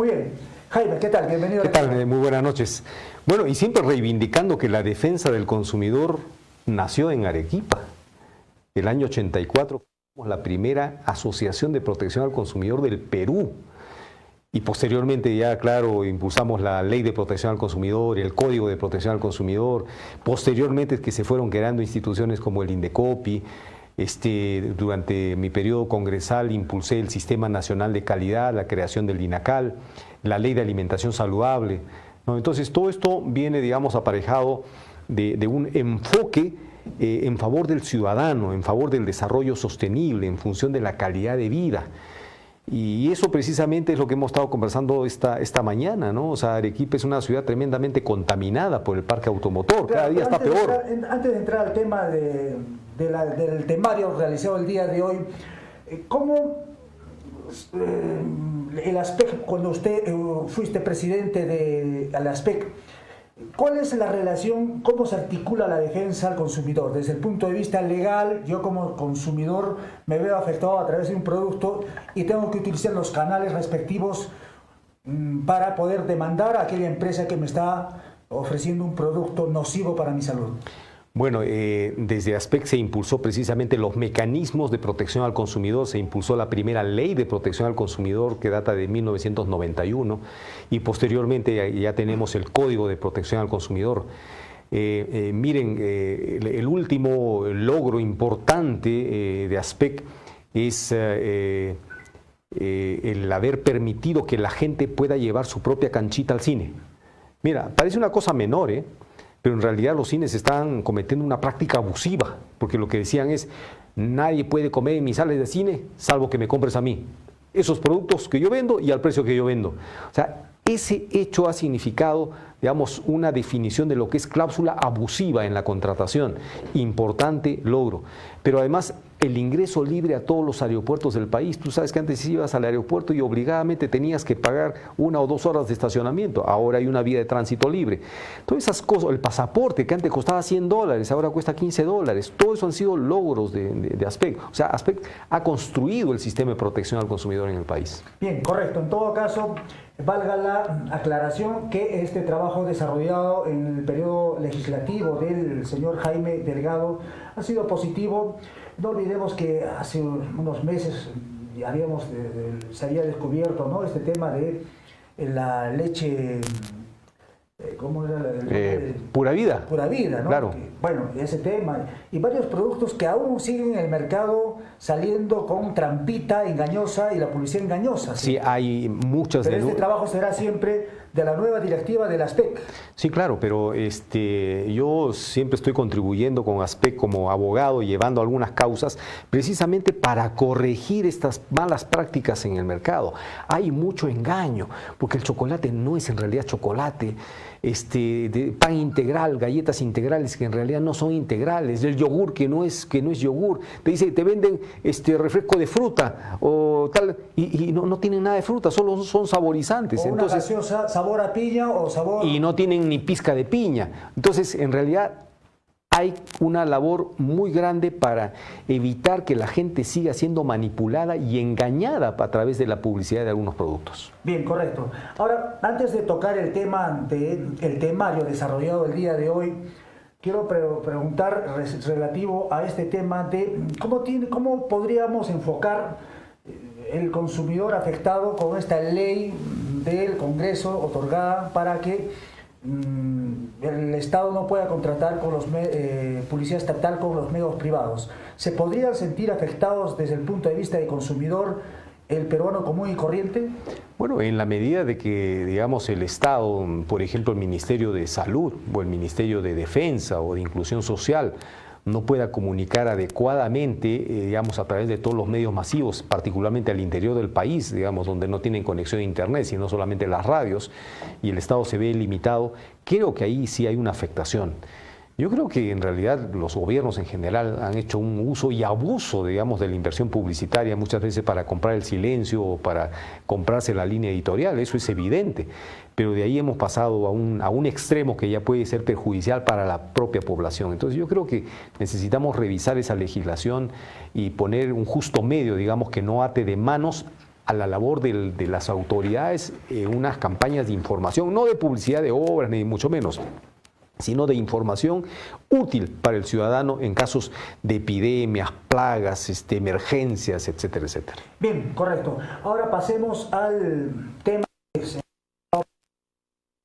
Muy bien. Jaime, ¿qué tal? Bienvenido. ¿Qué tal? Muy buenas noches. Bueno, y siempre reivindicando que la defensa del consumidor nació en Arequipa. El año 84 fuimos la primera asociación de protección al consumidor del Perú. Y posteriormente ya, claro, impulsamos la Ley de Protección al Consumidor, el Código de Protección al Consumidor. Posteriormente es que se fueron creando instituciones como el Indecopi. Durante mi periodo congresal impulsé el Sistema Nacional de Calidad, la creación del INACAL, la Ley de Alimentación Saludable, ¿no? Entonces todo esto viene, digamos, aparejado de un enfoque en favor del ciudadano, en favor del desarrollo sostenible, en función de la calidad de vida. Y eso precisamente es lo que hemos estado conversando esta mañana, ¿no? O sea, Arequipa es una ciudad tremendamente contaminada por el parque automotor, cada día está peor. Antes de entrar al tema del temario realizado el día de hoy, ¿cómo el ASPEC, cuando usted fuiste presidente del ASPEC, cuál es la relación, cómo se articula la defensa al consumidor? Desde el punto de vista legal, yo como consumidor me veo afectado a través de un producto y tengo que utilizar los canales respectivos para poder demandar a aquella empresa que me está ofreciendo un producto nocivo para mi salud. Bueno, desde ASPEC se impulsó precisamente los mecanismos de protección al consumidor, se impulsó la primera ley de protección al consumidor que data de 1991 y posteriormente ya tenemos el Código de Protección al Consumidor. Miren, el último logro importante de ASPEC es el haber permitido que la gente pueda llevar su propia canchita al cine. Mira, parece una cosa menor, pero en realidad los cines están cometiendo una práctica abusiva, porque lo que decían es, nadie puede comer en mis salas de cine, salvo que me compres a mí esos productos que yo vendo y al precio que yo vendo. O sea, ese hecho ha significado, digamos, una definición de lo que es cláusula abusiva en la contratación. Importante logro. Pero además, el ingreso libre a todos los aeropuertos del país. Tú sabes que antes ibas al aeropuerto y obligadamente tenías que pagar 1 o 2 horas de estacionamiento. Ahora hay una vía de tránsito libre. Todas esas cosas, el pasaporte que antes costaba $100, ahora cuesta $15. Todo eso han sido logros de ASPEC. O sea, ASPEC ha construido el sistema de protección al consumidor en el país. Bien, correcto. En todo caso, valga la aclaración que este trabajo desarrollado en el periodo legislativo del señor Jaime Delgado ha sido positivo. No olvidemos que hace unos meses se había descubierto, ¿no?, este tema de la leche, ¿cómo era? Pura vida. Pura vida, ¿no? Claro. Bueno, ese tema y varios productos que aún siguen en el mercado saliendo con trampita engañosa y la publicidad engañosa. Sí, hay muchas. Pero este trabajo será siempre de la nueva directiva del ASPEC. Sí, claro, pero yo siempre estoy contribuyendo con ASPEC como abogado, llevando algunas causas, precisamente para corregir estas malas prácticas en el mercado. Hay mucho engaño, porque el chocolate no es en realidad chocolate, de pan integral, galletas integrales que en realidad no son integrales, el yogur que no es yogur, te dice, te venden refresco de fruta o tal, y no tienen nada de fruta, solo son saborizantes. O una gaseosa, sabor a piña o sabor... Y no tienen ni pizca de piña. Entonces, en realidad, hay una labor muy grande para evitar que la gente siga siendo manipulada y engañada a través de la publicidad de algunos productos. Bien, correcto. Ahora, antes de tocar el tema del temario desarrollado el día de hoy, quiero preguntar relativo a este tema de cómo podríamos enfocar el consumidor afectado con esta ley del Congreso otorgada para que el Estado no pueda contratar con publicidad estatal con los medios privados. ¿Se podrían sentir afectados desde el punto de vista del consumidor el peruano común y corriente? Bueno, en la medida de que, digamos, el Estado, por ejemplo, el Ministerio de Salud o el Ministerio de Defensa o de Inclusión Social, no pueda comunicar adecuadamente, digamos, a través de todos los medios masivos, particularmente al interior del país, digamos, donde no tienen conexión a internet, sino solamente las radios, y el Estado se ve limitado, creo que ahí sí hay una afectación. Yo creo que en realidad los gobiernos en general han hecho un uso y abuso, digamos, de la inversión publicitaria, muchas veces para comprar el silencio o para comprarse la línea editorial, eso es evidente. Pero de ahí hemos pasado a un extremo que ya puede ser perjudicial para la propia población. Entonces yo creo que necesitamos revisar esa legislación y poner un justo medio, digamos, que no ate de manos a la labor de las autoridades en unas campañas de información, no de publicidad de obras, ni mucho menos, sino de información útil para el ciudadano en casos de epidemias, plagas, emergencias, etcétera, etcétera. Bien, correcto. Ahora pasemos al tema de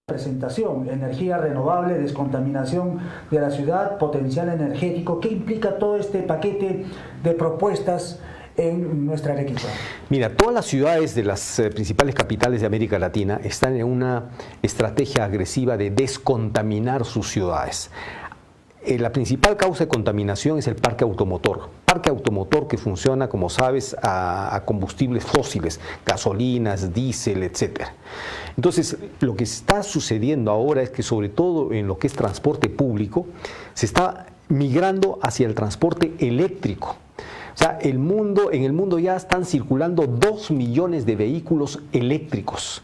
presentación: energía renovable, descontaminación de la ciudad, potencial energético. ¿Qué implica todo este paquete de propuestas en nuestra Arequipa? Mira, todas las ciudades de las principales capitales de América Latina están en una estrategia agresiva de descontaminar sus ciudades. La principal causa de contaminación es el parque automotor. Parque automotor que funciona, como sabes, a combustibles fósiles, gasolinas, diésel, etc. Entonces, lo que está sucediendo ahora es que, sobre todo en lo que es transporte público, se está migrando hacia el transporte eléctrico. O sea, en el mundo ya están circulando 2 millones de vehículos eléctricos.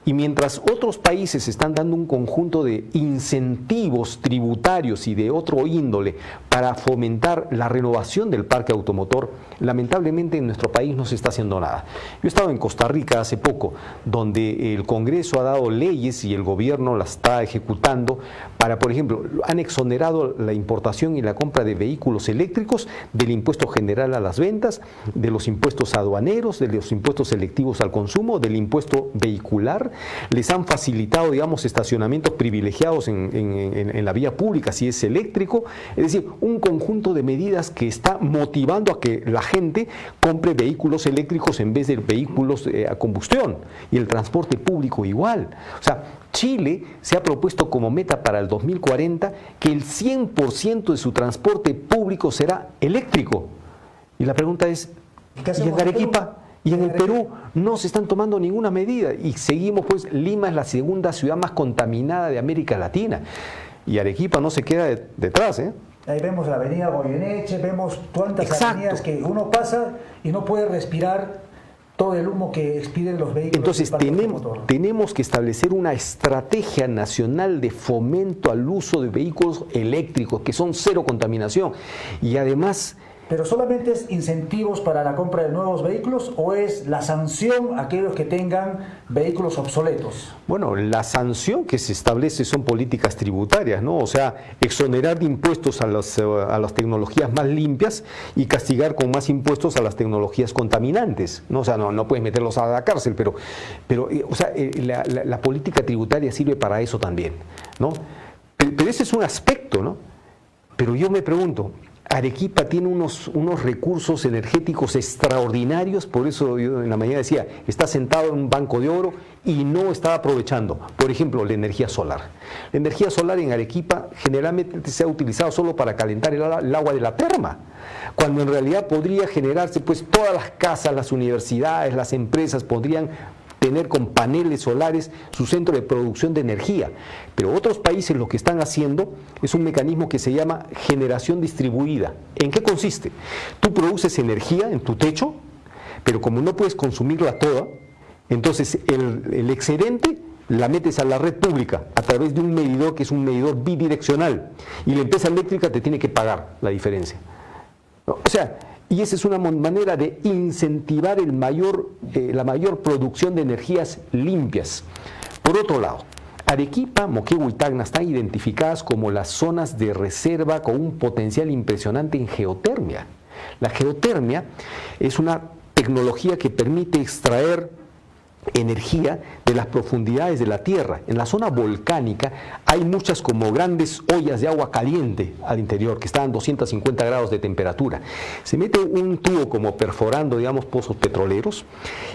Y mientras otros países están dando un conjunto de incentivos tributarios y de otro índole para fomentar la renovación del parque automotor, lamentablemente en nuestro país no se está haciendo nada. Yo he estado en Costa Rica hace poco, donde el Congreso ha dado leyes y el gobierno las está ejecutando para, por ejemplo, han exonerado la importación y la compra de vehículos eléctricos del impuesto general a las ventas, de los impuestos aduaneros, de los impuestos selectivos al consumo, del impuesto vehicular. Les han facilitado, digamos, estacionamientos privilegiados en la vía pública si es eléctrico. Es decir, un conjunto de medidas que está motivando a que la gente compre vehículos eléctricos en vez de vehículos a combustión, y el transporte público igual. O sea, Chile se ha propuesto como meta para el 2040 que el 100% de su transporte público será eléctrico. Y la pregunta es, ¿y en Arequipa? Y en el Perú no se están tomando ninguna medida y seguimos, pues Lima es la segunda ciudad más contaminada de América Latina y Arequipa no se queda detrás, ¿eh? Ahí vemos la avenida Goyeneche, vemos cuántas Exacto. avenidas que uno pasa y no puede respirar todo el humo que expiden los vehículos. Entonces tenemos que establecer una estrategia nacional de fomento al uso de vehículos eléctricos que son cero contaminación y además... ¿Pero solamente es incentivos para la compra de nuevos vehículos o es la sanción a aquellos que tengan vehículos obsoletos? Bueno, la sanción que se establece son políticas tributarias, ¿no? O sea, exonerar de impuestos a las tecnologías más limpias y castigar con más impuestos a las tecnologías contaminantes, ¿no? O sea, no puedes meterlos a la cárcel, pero o sea, la política tributaria sirve para eso también, ¿no? Pero ese es un aspecto, ¿no? Pero yo me pregunto, Arequipa tiene unos recursos energéticos extraordinarios, por eso yo en la mañana decía, está sentado en un banco de oro y no está aprovechando. Por ejemplo, la energía solar. La energía solar en Arequipa generalmente se ha utilizado solo para calentar el agua de la terma, cuando en realidad podría generarse, pues todas las casas, las universidades, las empresas podrían tener con paneles solares su centro de producción de energía. Pero otros países lo que están haciendo es un mecanismo que se llama generación distribuida. ¿En qué consiste? Tú produces energía en tu techo, pero como no puedes consumirla toda, entonces el excedente la metes a la red pública a través de un medidor que es un medidor bidireccional y la empresa eléctrica te tiene que pagar la diferencia. O sea, y esa es una manera de incentivar la mayor producción de energías limpias. Por otro lado, Arequipa, Moquegua y Tacna están identificadas como las zonas de reserva con un potencial impresionante en geotermia. La geotermia es una tecnología que permite extraer energía de las profundidades de la tierra. En la zona volcánica hay muchas como grandes ollas de agua caliente al interior que están a 250 grados de temperatura. Se mete un tubo como perforando, digamos, pozos petroleros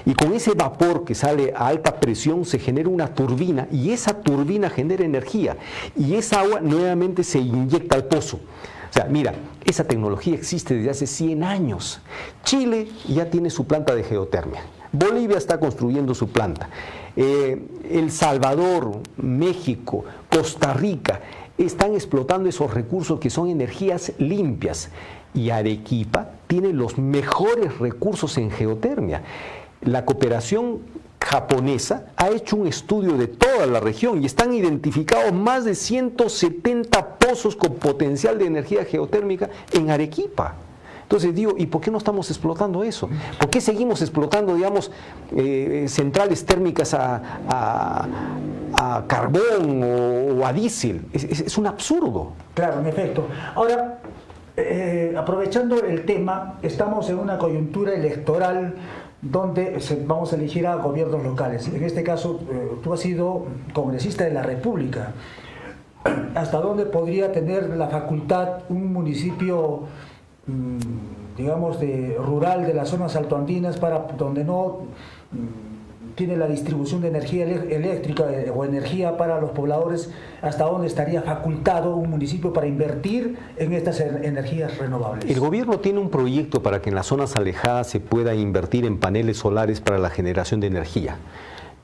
y con ese vapor que sale a alta presión se genera una turbina y esa turbina genera energía y esa agua nuevamente se inyecta al pozo. O sea, mira, esa tecnología existe desde hace 100 años. Chile ya tiene su planta de geotermia. Bolivia está construyendo su planta. El Salvador, México, Costa Rica están explotando esos recursos que son energías limpias. Y Arequipa tiene los mejores recursos en geotermia. La cooperación japonesa ha hecho un estudio de toda la región y están identificados más de 170 pozos con potencial de energía geotérmica en Arequipa. Entonces digo, ¿y por qué no estamos explotando eso? ¿Por qué seguimos explotando, digamos, centrales térmicas a carbón o a diésel? Es un absurdo. Claro, en efecto. Ahora, aprovechando el tema, estamos en una coyuntura electoral donde vamos a elegir a gobiernos locales. En este caso, tú has sido congresista de la República. ¿Hasta dónde podría tener la facultad un municipio, digamos, rural de las zonas altoandinas, donde no tiene la distribución de energía eléctrica o energía para los pobladores? ¿Hasta dónde estaría facultado un municipio para invertir en estas energías renovables? El gobierno tiene un proyecto para que en las zonas alejadas se pueda invertir en paneles solares para la generación de energía,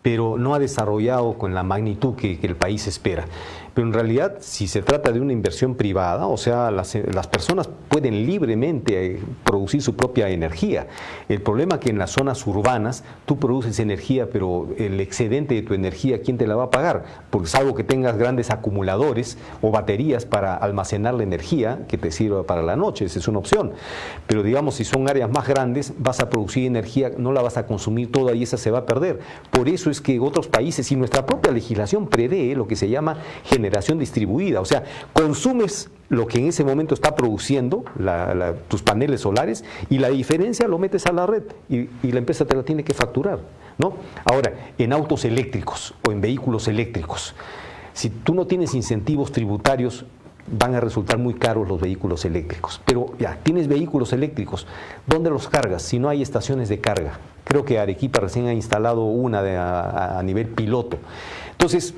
pero no ha desarrollado con la magnitud que el país espera. Pero en realidad, si se trata de una inversión privada, o sea, las personas pueden libremente producir su propia energía. El problema es que en las zonas urbanas tú produces energía, pero el excedente de tu energía, ¿quién te la va a pagar? Porque salvo que tengas grandes acumuladores o baterías para almacenar la energía que te sirva para la noche, esa es una opción. Pero digamos, si son áreas más grandes, vas a producir energía, no la vas a consumir toda y esa se va a perder. Por eso es que otros países y nuestra propia legislación prevé lo que se llama generación distribuida, o sea, consumes lo que en ese momento está produciendo tus paneles solares y la diferencia lo metes a la red y la empresa te la tiene que facturar, ¿no? Ahora, en autos eléctricos o en vehículos eléctricos, si tú no tienes incentivos tributarios, van a resultar muy caros los vehículos eléctricos. Pero ya, tienes vehículos eléctricos, ¿dónde los cargas? Si no hay estaciones de carga. Creo que Arequipa recién ha instalado una a nivel piloto. Entonces,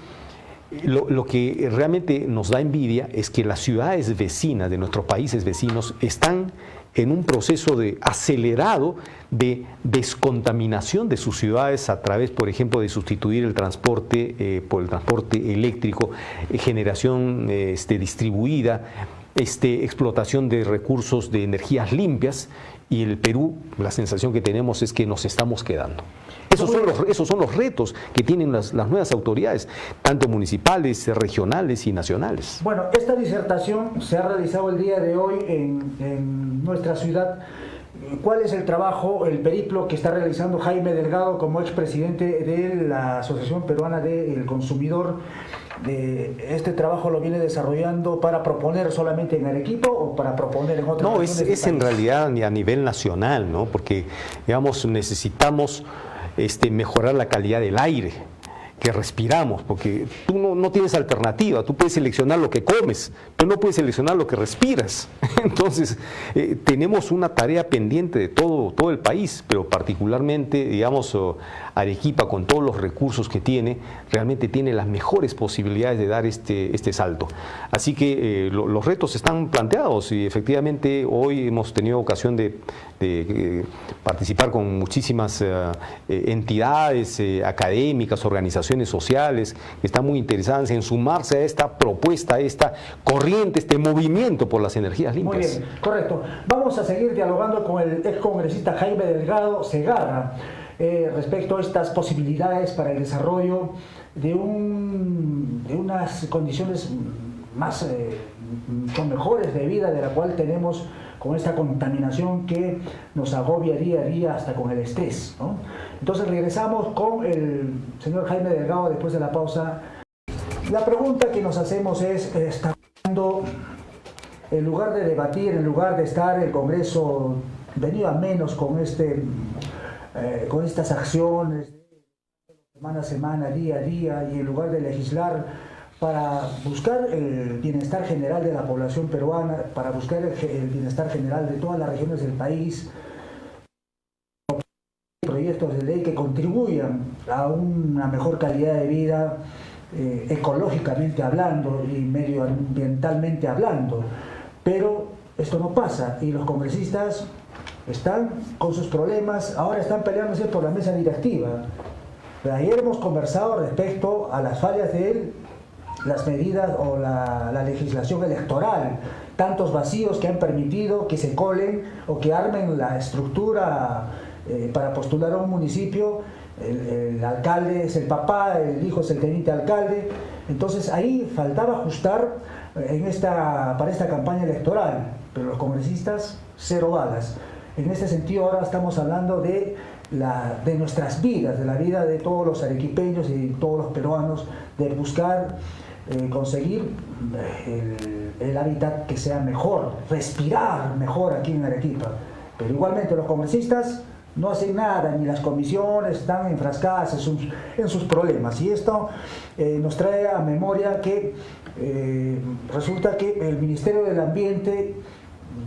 lo que realmente nos da envidia es que las ciudades vecinas de nuestros países vecinos están en un proceso acelerado de descontaminación de sus ciudades a través, por ejemplo, de sustituir el transporte por el transporte eléctrico, generación distribuida, explotación de recursos de energías limpias, y el Perú, la sensación que tenemos es que nos estamos quedando. Esos son los retos que tienen las nuevas autoridades, tanto municipales, regionales y nacionales. Bueno, esta disertación se ha realizado el día de hoy en nuestra ciudad. ¿Cuál es el trabajo, el periplo que está realizando Jaime Delgado como expresidente de la Asociación Peruana del Consumidor? ¿Este trabajo lo viene desarrollando para proponer solamente en Arequipa o para proponer en otras regiones del país? Es en realidad a nivel nacional, ¿no? Porque, digamos, necesitamos mejorar la calidad del aire que respiramos, porque tú no tienes alternativa, tú puedes seleccionar lo que comes, pero no puedes seleccionar lo que respiras. Entonces, tenemos una tarea pendiente de todo el país, pero particularmente, digamos, Arequipa, con todos los recursos que tiene, realmente tiene las mejores posibilidades de dar este salto. Así que los retos están planteados y efectivamente hoy hemos tenido ocasión de participar con muchísimas entidades académicas, organizaciones sociales que están muy interesadas en sumarse a esta propuesta, a esta corriente, este movimiento por las energías limpias. Muy bien, correcto. Vamos a seguir dialogando con el excongresista Jaime Delgado Segarra respecto a estas posibilidades para el desarrollo de unas condiciones son mejores de vida de la cual tenemos con esta contaminación que nos agobia día a día hasta con el estrés, ¿no? Entonces regresamos con el señor Jaime Delgado después de la pausa. La pregunta que nos hacemos es, en lugar de debatir, en lugar de estar el Congreso venido a menos con estas acciones semana a semana, día a día, y en lugar de legislar para buscar el bienestar general de la población peruana, para buscar el bienestar general de todas las regiones del país, proyectos de ley que contribuyan a una mejor calidad de vida, ecológicamente hablando y medioambientalmente hablando. Pero esto no pasa y los congresistas están con sus problemas, ahora están peleándose por la mesa directiva. Pero ayer hemos conversado respecto a las fallas de las medidas o la legislación electoral, tantos vacíos que han permitido que se colen o que armen la estructura para postular a un municipio. El alcalde es el papá, el hijo es el teniente alcalde. Entonces ahí faltaba ajustar para esta campaña electoral, pero los congresistas cero balas. En este sentido ahora estamos hablando de nuestras vidas, de la vida de todos los arequipeños y todos los peruanos, de buscar conseguir el hábitat que sea mejor, respirar mejor aquí en Arequipa. Pero igualmente los congresistas no hacen nada, ni las comisiones están enfrascadas en sus problemas. Y esto nos trae a memoria que resulta que el Ministerio del Ambiente,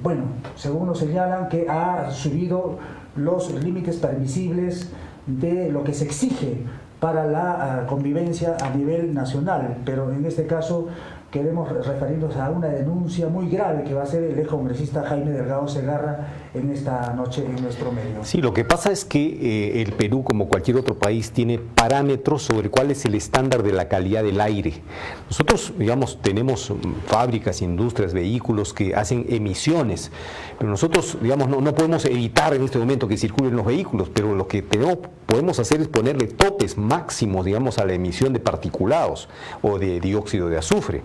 bueno, según nos señalan, que ha subido los límites permisibles de lo que se exige para la convivencia a nivel nacional, pero en este caso queremos referirnos a una denuncia muy grave que va a hacer el excongresista Jaime Delgado Segarra en esta noche en nuestro medio. Sí, lo que pasa es que el Perú, como cualquier otro país, tiene parámetros sobre cuál es el estándar de la calidad del aire. Nosotros, digamos, tenemos fábricas, industrias, vehículos que hacen emisiones, pero nosotros, digamos, no podemos evitar en este momento que circulen los vehículos, pero lo que podemos hacer es ponerle topes máximos, digamos, a la emisión de particulados o de dióxido de azufre.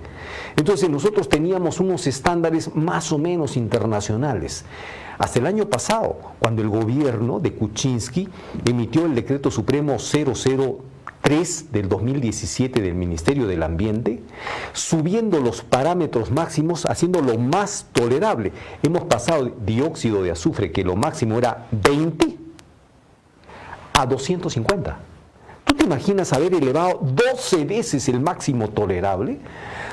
Entonces nosotros teníamos unos estándares más o menos internacionales. Hasta el año pasado, cuando el gobierno de Kuczynski emitió el decreto supremo 003 del 2017 del Ministerio del Ambiente, subiendo los parámetros máximos, haciéndolo más tolerable. Hemos pasado dióxido de azufre, que lo máximo era 20, a 250. ¿Tú te imaginas haber elevado 12 veces el máximo tolerable?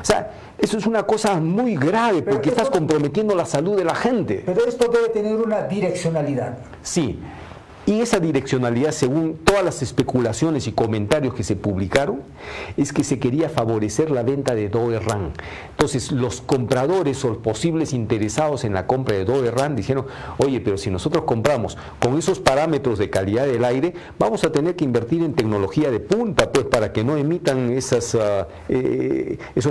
O sea, eso es una cosa muy grave porque estás comprometiendo la salud de la gente. Pero esto debe tener una direccionalidad. Sí, y esa direccionalidad, según todas las especulaciones y comentarios que se publicaron, es que se quería favorecer la venta de Doberran. Entonces, los compradores o posibles interesados en la compra de Doberran dijeron, oye, pero si nosotros compramos con esos parámetros de calidad del aire, vamos a tener que invertir en tecnología de punta, pues, para que no emitan esos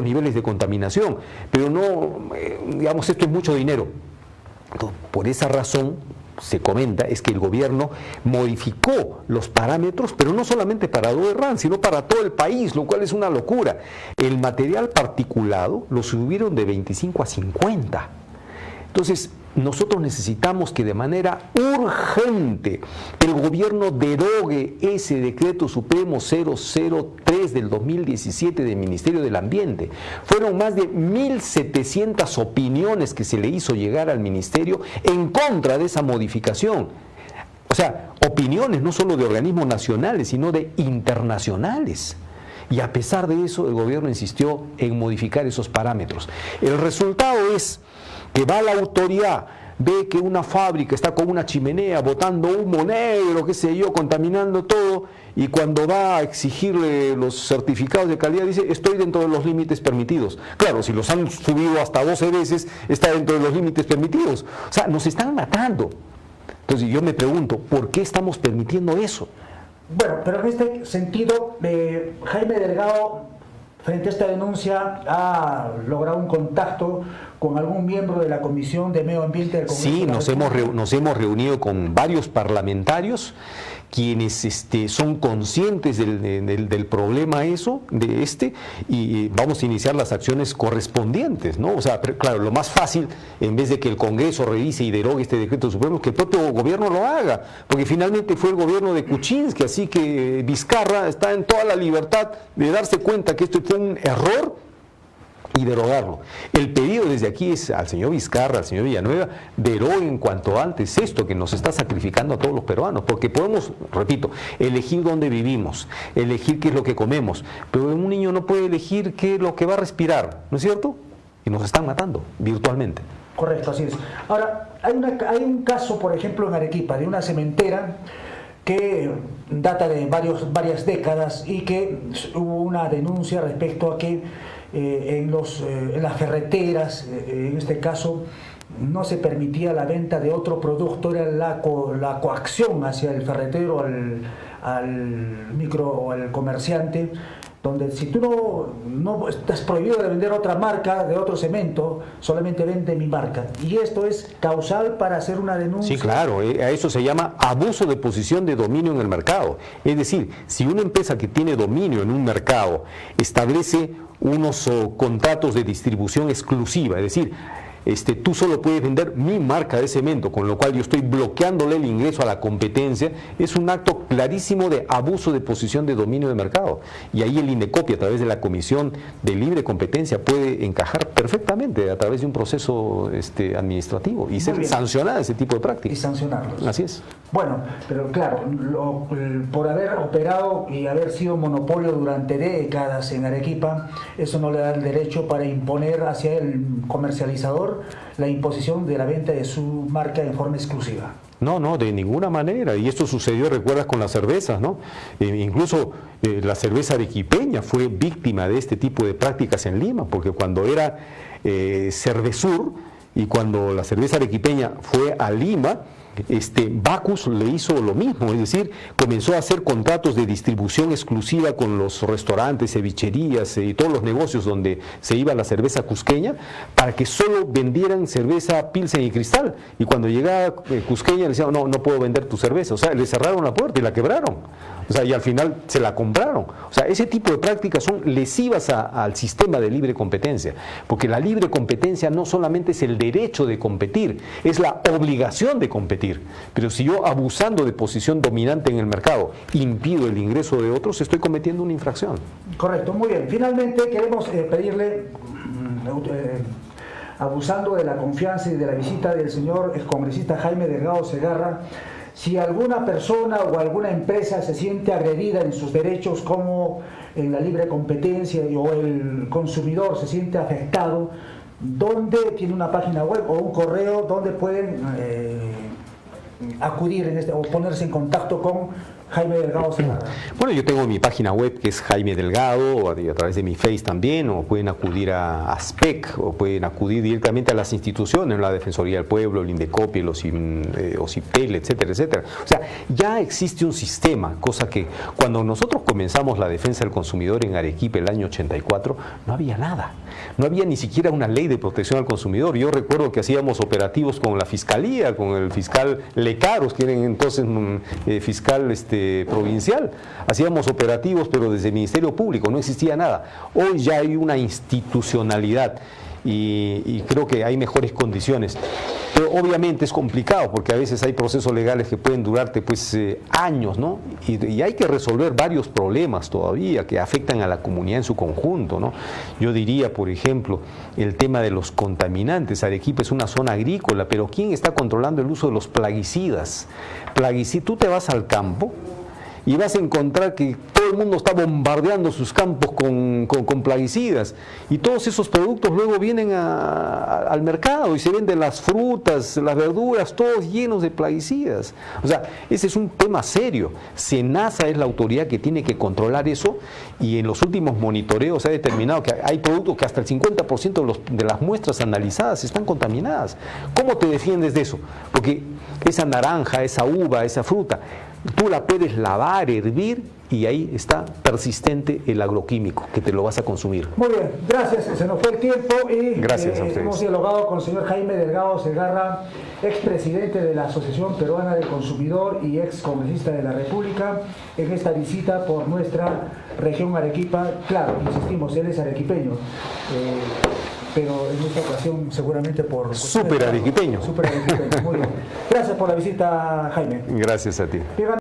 niveles de contaminación. Pero no, digamos, esto es mucho dinero. Entonces, por esa razón, se comenta, es que el gobierno modificó los parámetros, pero no solamente para Doberran, sino para todo el país, lo cual es una locura. El material particulado lo subieron de 25 a 50. Entonces, nosotros necesitamos que de manera urgente el gobierno derogue ese decreto supremo 003 del 2017 del Ministerio del Ambiente. Fueron más de 1.700 opiniones que se le hizo llegar al ministerio en contra de esa modificación. O sea, opiniones no solo de organismos nacionales, sino de internacionales. Y a pesar de eso, el gobierno insistió en modificar esos parámetros. El resultado es que va la autoridad, ve que una fábrica está con una chimenea botando humo negro, qué sé yo, contaminando todo, y cuando va a exigirle los certificados de calidad dice, estoy dentro de los límites permitidos. Claro, si los han subido hasta 12 veces, está dentro de los límites permitidos. O sea, nos están matando. Entonces yo me pregunto, ¿por qué estamos permitiendo eso? Bueno, pero en este sentido, Jaime Delgado, frente a esta denuncia, ha logrado un contacto con algún miembro de la Comisión de Medio Ambiente del Congreso. Sí, nos hemos reunido con varios parlamentarios quienes son conscientes del problema y vamos a iniciar las acciones correspondientes, ¿no? O sea, claro, lo más fácil, en vez de que el Congreso revise y derogue este decreto supremo, es que el propio gobierno lo haga, porque finalmente fue el gobierno de Kuczynski, así que Vizcarra está en toda la libertad de darse cuenta que esto fue un error y derogarlo. El pedido desde aquí es al señor Vizcarra, al señor Villanueva, deroguen cuanto antes esto que nos está sacrificando a todos los peruanos, porque podemos, repito, elegir dónde vivimos, elegir qué es lo que comemos, pero un niño no puede elegir qué es lo que va a respirar, ¿no es cierto? Y nos están matando virtualmente. Correcto, así es. Ahora, hay un caso, por ejemplo, en Arequipa, de una cementera que data de varias décadas y que hubo una denuncia respecto a que en las ferreteras, en este caso, no se permitía la venta de otro producto, era la coacción hacia el ferretero, al micro o al comerciante, donde si tú no estás prohibido de vender otra marca, de otro cemento, solamente vende mi marca. Y esto es causal para hacer una denuncia. Sí, claro, a eso se llama abuso de posición de dominio en el mercado. Es decir, si una empresa que tiene dominio en un mercado establece unos contratos de distribución exclusiva, es decir, tú solo puedes vender mi marca de cemento, con lo cual yo estoy bloqueándole el ingreso a la competencia, es un acto clarísimo de abuso de posición de dominio de mercado. Y ahí el INDECOPI, a través de la Comisión de Libre Competencia, puede encajar perfectamente a través de un proceso administrativo y ser sancionada ese tipo de prácticas. Y sancionarlos. Así es. Bueno, pero claro, por haber operado y haber sido monopolio durante décadas en Arequipa, eso no le da el derecho para imponer hacia el comercializador la imposición de la venta de su marca en forma exclusiva. No, de ninguna manera. Y esto sucedió, recuerdas, con las cervezas, ¿no? Incluso la cerveza arequipeña fue víctima de este tipo de prácticas en Lima, porque cuando era Cervesur y cuando la cerveza arequipeña fue a Lima, Bacus le hizo lo mismo, es decir, comenzó a hacer contratos de distribución exclusiva con los restaurantes, cevicherías y todos los negocios donde se iba la cerveza cusqueña para que solo vendieran cerveza Pilsen y Cristal. Y cuando llegaba Cusqueña le decían, no puedo vender tu cerveza. O sea, le cerraron la puerta y la quebraron. O sea, y al final se la compraron. O sea, ese tipo de prácticas son lesivas al sistema de libre competencia, porque la libre competencia no solamente es el derecho de competir, es la obligación de competir. Pero si yo, abusando de posición dominante en el mercado, impido el ingreso de otros, estoy cometiendo una infracción. Correcto, muy bien. Finalmente queremos pedirle, abusando de la confianza y de la visita del señor excongresista Jaime Delgado Segarra, si alguna persona o alguna empresa se siente agredida en sus derechos, como en la libre competencia, o el consumidor se siente afectado, ¿dónde tiene una página web o un correo donde pueden acudir o ponerse en contacto con Jaime Delgado Segarra? Bueno, yo tengo mi página web que es Jaime Delgado, o a través de mi Face también, o pueden acudir a ASPEC, o pueden acudir directamente a las instituciones, la Defensoría del Pueblo, el INDECOPI, el OCIPTEL, etcétera, etcétera. O sea, ya existe un sistema, cosa que cuando nosotros comenzamos la defensa del consumidor en Arequipa el año 84, no había nada. No había ni siquiera una ley de protección al consumidor. Yo recuerdo que hacíamos operativos con la Fiscalía, con el fiscal Lecaros, que era entonces fiscal provincial. Hacíamos operativos, pero desde el Ministerio Público, no existía nada. Hoy ya hay una institucionalidad y creo que hay mejores condiciones. Pero obviamente es complicado porque a veces hay procesos legales que pueden durarte años, ¿no? Y hay que resolver varios problemas todavía que afectan a la comunidad en su conjunto, ¿no? Yo diría, por ejemplo, el tema de los contaminantes. Arequipa es una zona agrícola, pero ¿quién está controlando el uso de los plaguicidas? Tú te vas al campo y vas a encontrar que todo el mundo está bombardeando sus campos con plaguicidas, y todos esos productos luego vienen al mercado y se venden las frutas, las verduras, todos llenos de plaguicidas. O sea, ese es un tema serio. SENASA es la autoridad que tiene que controlar eso, y en los últimos monitoreos se ha determinado que hay productos que hasta el 50% de las muestras analizadas están contaminadas. ¿Cómo te defiendes de eso? Porque esa naranja, esa uva, esa fruta, tú la puedes lavar, hervir, y ahí está persistente el agroquímico que te lo vas a consumir. Muy bien, gracias, se nos fue el tiempo y gracias a ustedes. Hemos dialogado con el señor Jaime Delgado Segarra, expresidente de la Asociación Peruana del Consumidor y ex congresista de la República, en esta visita por nuestra región Arequipa. Claro, insistimos, él es arequipeño, pero en esta ocasión seguramente por... Súper arequipeño. Súper arequipeño, muy bien. Gracias por la visita, Jaime. Gracias a ti.